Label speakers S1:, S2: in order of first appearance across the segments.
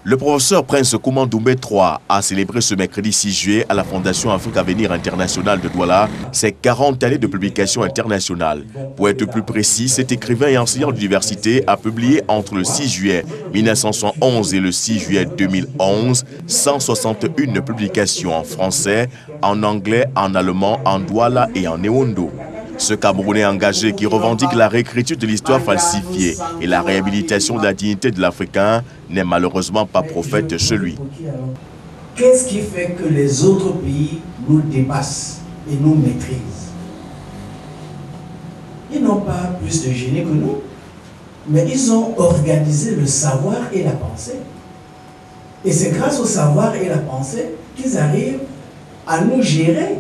S1: Le professeur Prince Kouma Doumbé III a célébré ce mercredi 6 juillet à la Fondation Afrique Avenir International de Douala ses 40 années de publication internationale. Pour être plus précis, cet écrivain et enseignant d'université a publié entre le 6 juillet 1971 et le 6 juillet 2011 161 publications en français, en anglais, en allemand, en douala et en néondo. Ce Camerounais engagé qui revendique la réécriture de l'histoire falsifiée et la réhabilitation de la dignité de l'Africain n'est malheureusement pas prophète chez lui.
S2: Qu'est-ce qui fait que les autres pays nous dépassent et nous maîtrisent? Ils n'ont pas plus de génie que nous, mais ils ont organisé le savoir et la pensée. Et c'est grâce au savoir et la pensée qu'ils arrivent à nous gérer.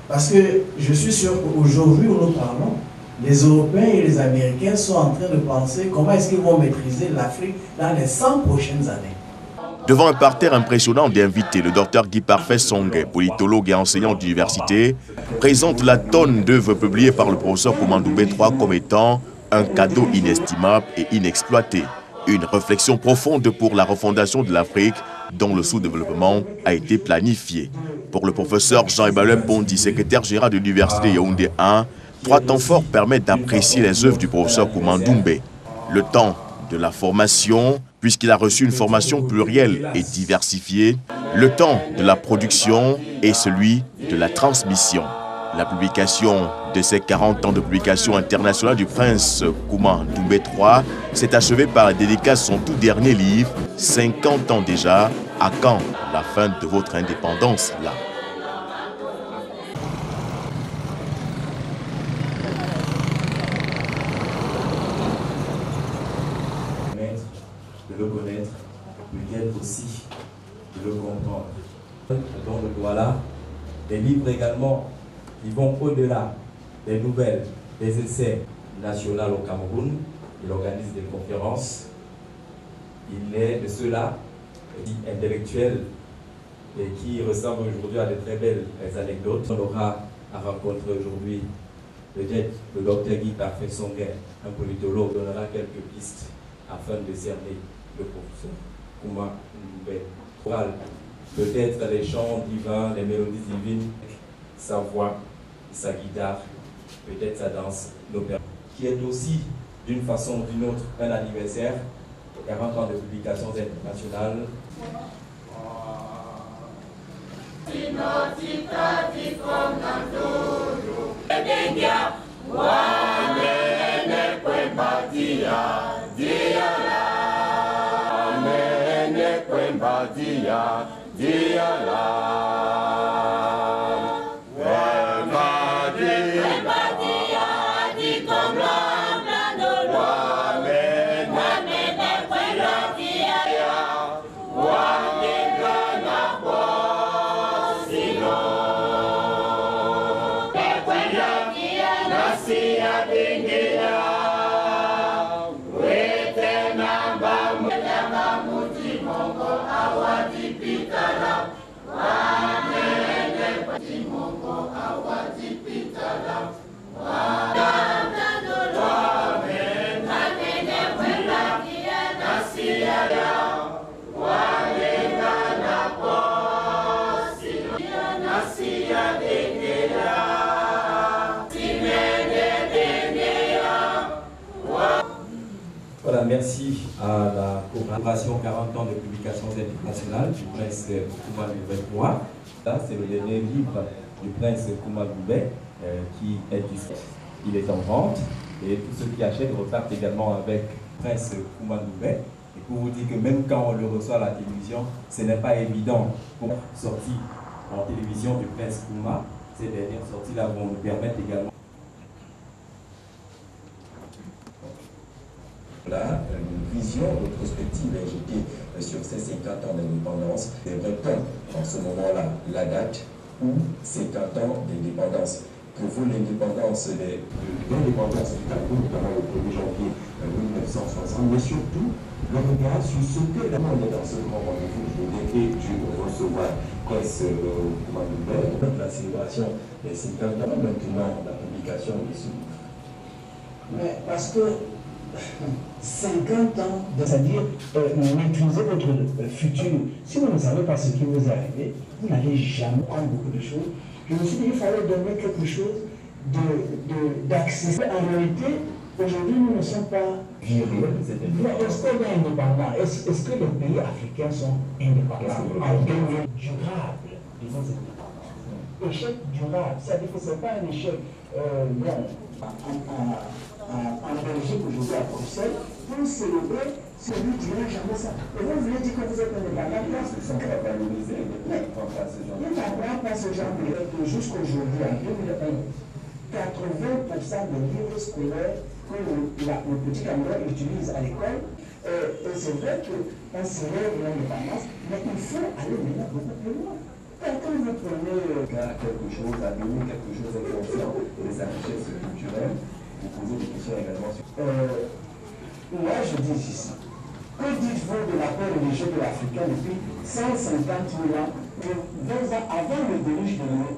S2: Parce que je suis sûr qu'aujourd'hui où nous parlons, les Européens et les Américains sont en train de penser comment est-ce qu'ils vont maîtriser l'Afrique dans les 100 prochaines années.
S1: Devant un parterre impressionnant d'invités, le docteur Guy Parfait Songhé, politologue et enseignant d'université, présente la tonne d'œuvres publiées par le professeur Kouma Doumbé III comme étant un cadeau inestimable et inexploité. Une réflexion profonde pour la refondation de l'Afrique dont le sous-développement a été planifié. Pour le professeur Jean-Emmanuel Bondi, secrétaire général de l'université Yaoundé 1, 3 temps forts permettent d'apprécier les œuvres du professeur Kouma Doumbé. Le temps de la formation, puisqu'il a reçu une formation plurielle et diversifiée, le temps de la production et celui de la transmission. La publication de ces 40 ans de publication internationale du prince Kouma Doumbé III s'est achevée par la dédicace de son tout dernier livre, 50 ans déjà, à quand la fin de votre indépendance là?
S3: De le connaître, peut-être aussi de le comprendre. Dans le Douala, des livres également qui vont au-delà des nouvelles, des essais nationaux au Cameroun. Il organise des conférences. Il est de ceux-là, intellectuels, et qui ressemblent aujourd'hui à de très belles anecdotes. On aura à rencontrer aujourd'hui peut-être le docteur Guy Parfait Songhé, un politologue, donnera quelques pistes afin de cerner le professeur Kouma Doumbé. Peut-être les chants divins, les mélodies divines, sa voix, sa guitare, peut-être sa danse, l'opéra, qui est aussi d'une façon ou d'une autre un anniversaire, 40 ans de publications internationales. Voilà, merci à la coopération 40 ans de publications internationales du prince Kouma Doumbé III. Là, c'est le dernier livre du prince Kouma Doumbé qui est disponible. Il est en vente et tous ceux qui achètent repartent également avec prince Kouma Doumbé. Et pour vous dire que même quand on le reçoit à la télévision, ce n'est pas évident pour sortir en télévision du prince Kouma. Ces dernières sorties-là vont nous permettre également.
S4: Là, une vision, une prospective est jetée sur ces 50 ans d'indépendance. C'est vrai en ce moment-là, la date où 50 ans d'indépendance. Pour vous, l'indépendance du Cameroun, notamment le 1er janvier 1960, mais surtout le regard sur ce que là, on est dans ce grand rendez-vous et du recevoir presse Kouma Doumbé. La célébration des 50 ans, maintenant la publication de ce livre.
S2: Mais parce que 50 ans, c'est-à-dire maîtriser votre futur. Si vous ne savez pas ce qui vous est arrivé, vous n'allez jamais prendre beaucoup de choses. Je me suis dit qu'il fallait donner quelque chose d'accessible. En réalité, aujourd'hui, nous ne sommes pas virés. Mais est-ce qu'on est indépendant? Est-ce que les pays africains sont indépendants en devenir durable de vos indépendances? Échec durable, c'est-à-dire que ce n'est pas un échec en Belgique aujourd'hui à Bruxelles, pour célébrer celui qui ne dira jamais ça. Et vous voulez dire que vous êtes indépendant?
S4: Ils ne n'apprend
S2: pas ce genre de règles jusqu'aujourd'hui, en 2001. 80% des livres scolaires que le petit Cameroun utilise à l'école, et c'est vrai qu'on célèbre l'indépendance, mais il faut aller maintenant beaucoup plus loin. Quand vous prenez
S4: quelque chose, à donner quelque chose de conscient de sa richesse culturelle, vous posez des questions également sur...
S2: Là, je dis ici, que dites-vous de la paix religieuse de l'Africain depuis 150 000 ans, 20 ans avant le déluge de Noé?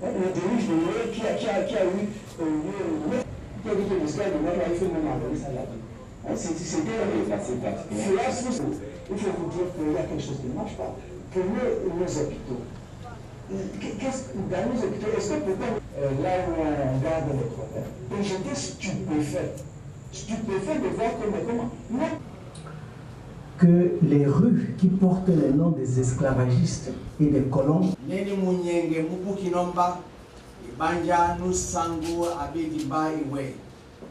S2: Le déluge de Noé qui a eu lieu, qui a dit que l'histoire de Noé, il faut même enlever ça là-dedans. C'était
S4: assez particulier.
S2: Il faut vous dire qu'il y a quelque chose qui ne marche pas. Prenez nos hôpitaux. Dans nos hôpitaux, est-ce que pourquoi là où on garde les problèmes, et j'étais stupéfait de voir comment que les rues qui portent les noms des esclavagistes et des colons. Neni Munyenge Mubukinomba, Ibanja Nusangu Abediba Iwe,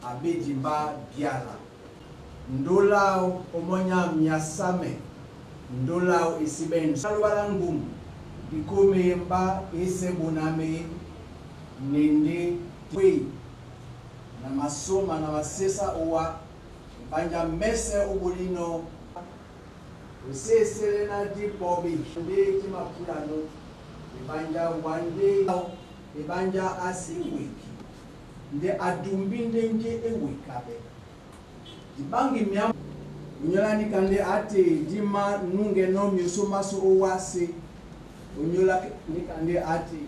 S2: Abediba Biala, Ndolao Omonya Miasame, Ndolao Isiben, Salwarangum, Ikome Mba Esebuname, Nende Wei, Namasoma Namasesa Owa, Banja Mese Obolino. C'est Selena Di Bobby, qui m'a pris la note. Et Banja Wande, et Banja Asiwiki. De Adumbinde et Wikabe. The Bangi Miam, Unyolani Kande Ate, Dima Nungeno, Musumasu Owase, Unyola Nikande Ate.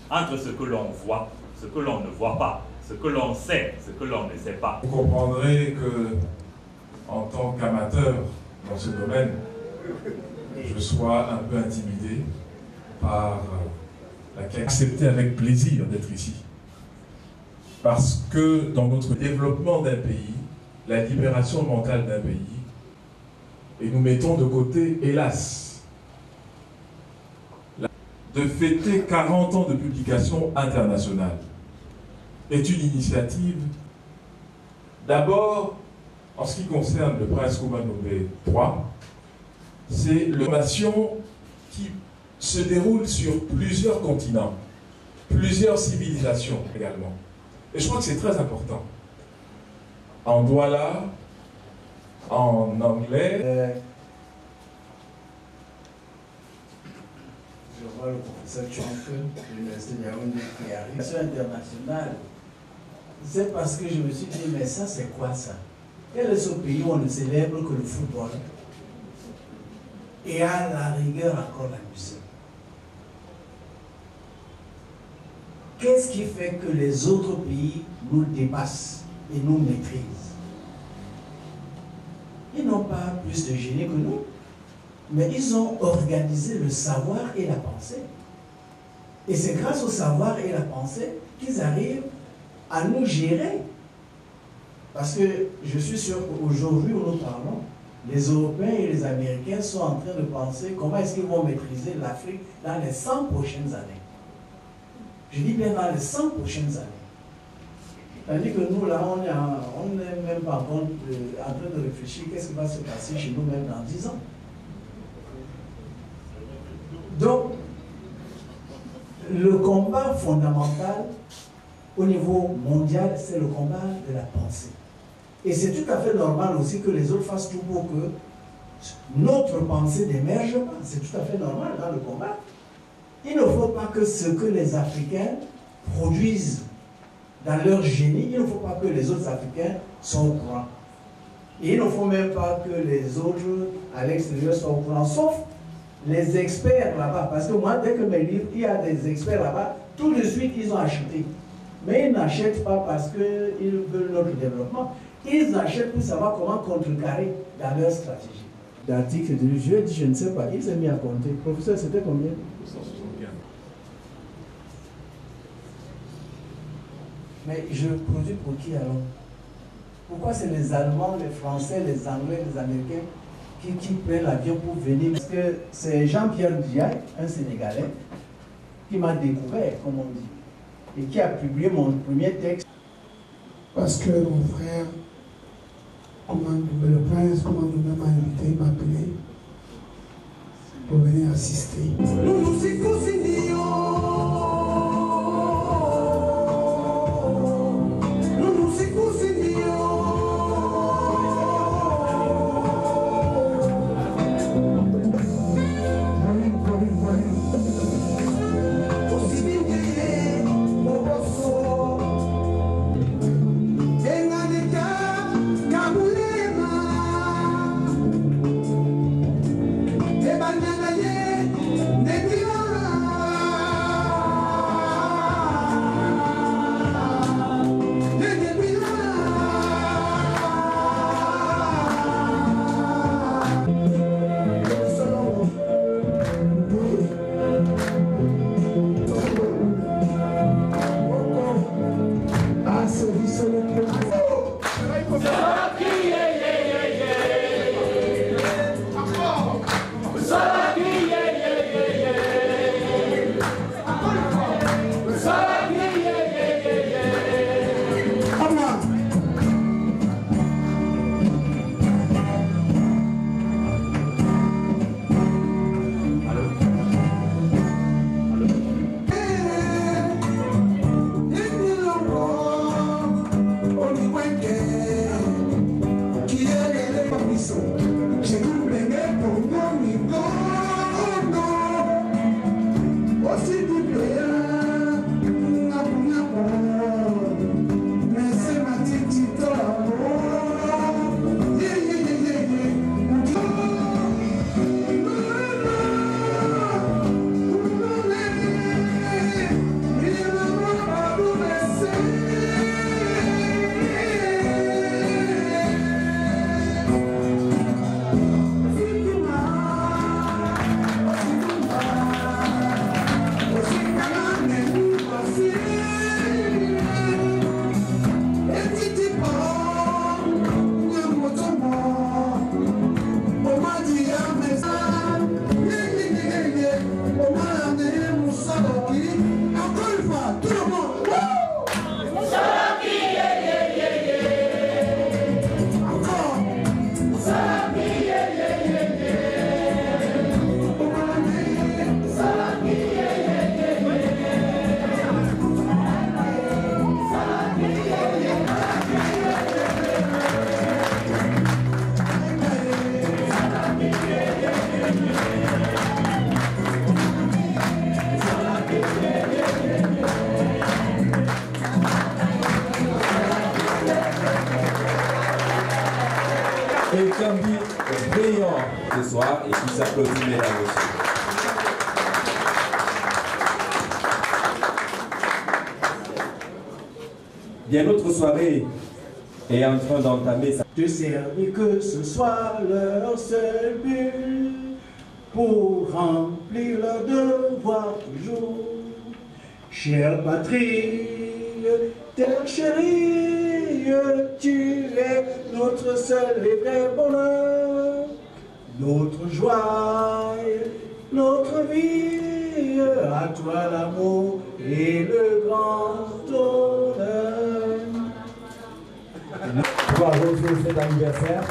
S5: Entre ce que l'on voit, ce que l'on ne voit pas, ce que l'on sait, ce que l'on ne sait pas.
S6: Vous comprendrez que, en tant qu'amateur dans ce domaine, je sois un peu intimidé par la quête. Accepter avec plaisir d'être ici. Parce que dans notre développement d'un pays, la libération mentale d'un pays, et nous mettons de côté, hélas, de fêter 40 ans de publication internationale, est une initiative, d'abord, en ce qui concerne le prince Kumanobe III, c'est l'information qui se déroule sur plusieurs continents, plusieurs civilisations également. Et je crois que c'est très important. En Douala, en anglais...
S2: Je vois le professeur Tchonke de l'Université de Yaoundé qui arrive. C'est international. C'est parce que je me suis dit, mais ça c'est quoi ça? Quel est ce pays où on ne célèbre que le football et à la rigueur encore la musique? Qu'est-ce qui fait que les autres pays nous dépassent et nous maîtrisent? Ils n'ont pas plus de génie que nous, mais ils ont organisé le savoir et la pensée. Et c'est grâce au savoir et la pensée qu'ils arrivent à nous gérer. Parce que je suis sûr qu'aujourd'hui où nous parlons, les Européens et les Américains sont en train de penser comment est-ce qu'ils vont maîtriser l'Afrique dans les 100 prochaines années. Je dis bien dans les 100 prochaines années. Tandis que nous, là, on n'est même pas en train de réfléchir qu'est-ce qui va se passer chez nous-mêmes dans 10 ans. Donc, le combat fondamental au niveau mondial, c'est le combat de la pensée. Et c'est tout à fait normal aussi que les autres fassent tout pour que notre pensée n'émerge pas. C'est tout à fait normal dans le combat. Il ne faut pas que ce que les Africains produisent dans leur génie, il ne faut pas que les autres Africains soient au courant. Et il ne faut même pas que les autres à l'extérieur soient au courant, sauf les experts là-bas. Parce que moi, dès que mes livres, il y a des experts là-bas, tout de suite, ils ont acheté. Mais ils n'achètent pas parce qu'ils veulent notre développement. Ils achètent pour savoir comment contrecarrer dans leur stratégie. L'article de jeu dit, je ne sais pas, il s'est mis à compter. Professeur, c'était combien?
S6: 175.
S2: Mais je produis pour qui alors? Pourquoi c'est les Allemands, les Français, les Anglais, les Américains qui prennent l'avion pour venir? Parce que c'est Jean-Pierre Diaye, un Sénégalais, qui m'a découvert, comme on dit, et qui a publié mon premier texte.
S7: Parce que mon frère, le prince, commandement m'a invité, il m'a appelé pour venir assister.
S3: Et Kambi brillant ce soir et qui s'applaudit mesdames et messieurs. Bien, notre soirée est en train d'entamer sa...
S2: De servir que ce soit leur seul but pour remplir leur devoir toujours. Chère patrie, terre chérie, tu es notre seul et vrai bonheur, notre joie, notre vie, à toi l'amour et le grand honneur.
S3: Pour arroser cet anniversaire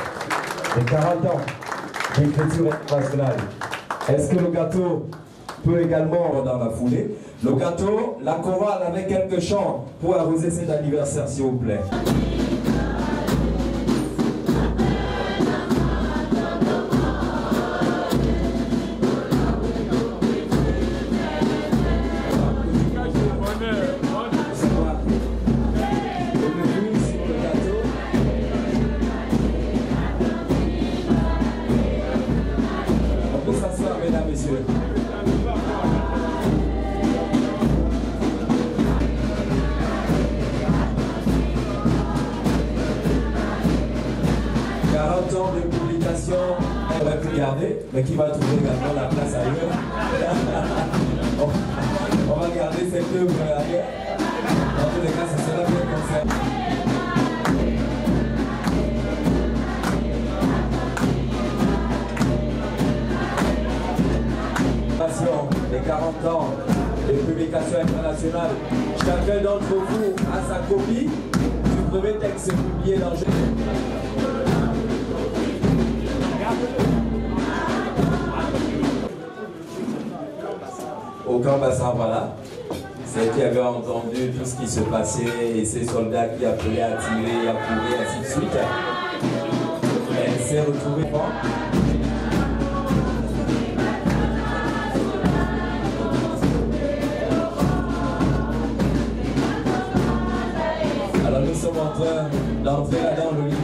S3: de 40 ans d'écriture internationale. Est-ce que le gâteau peut également dans la foulée? Le gâteau, la chorale avec quelques chants pour arroser cet anniversaire, s'il vous plaît. On aurait pu garder, mais qui va trouver également la place ailleurs. On va garder cette œuvre ailleurs. Dans tous les cas, ça sera bien conservé. Les 40 ans de publication internationale. Chacun d'entre vous a sa copie du premier texte publié dans au camp Bassin, voilà. C'est qui avait entendu tout ce qui se passait et ces soldats qui appelaient à tirer, à courir, ainsi de suite. Elle s'est retrouvée. Nous sommes en train d'entrer là dans le lit.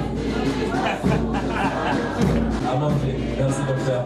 S3: À manger. Merci docteur.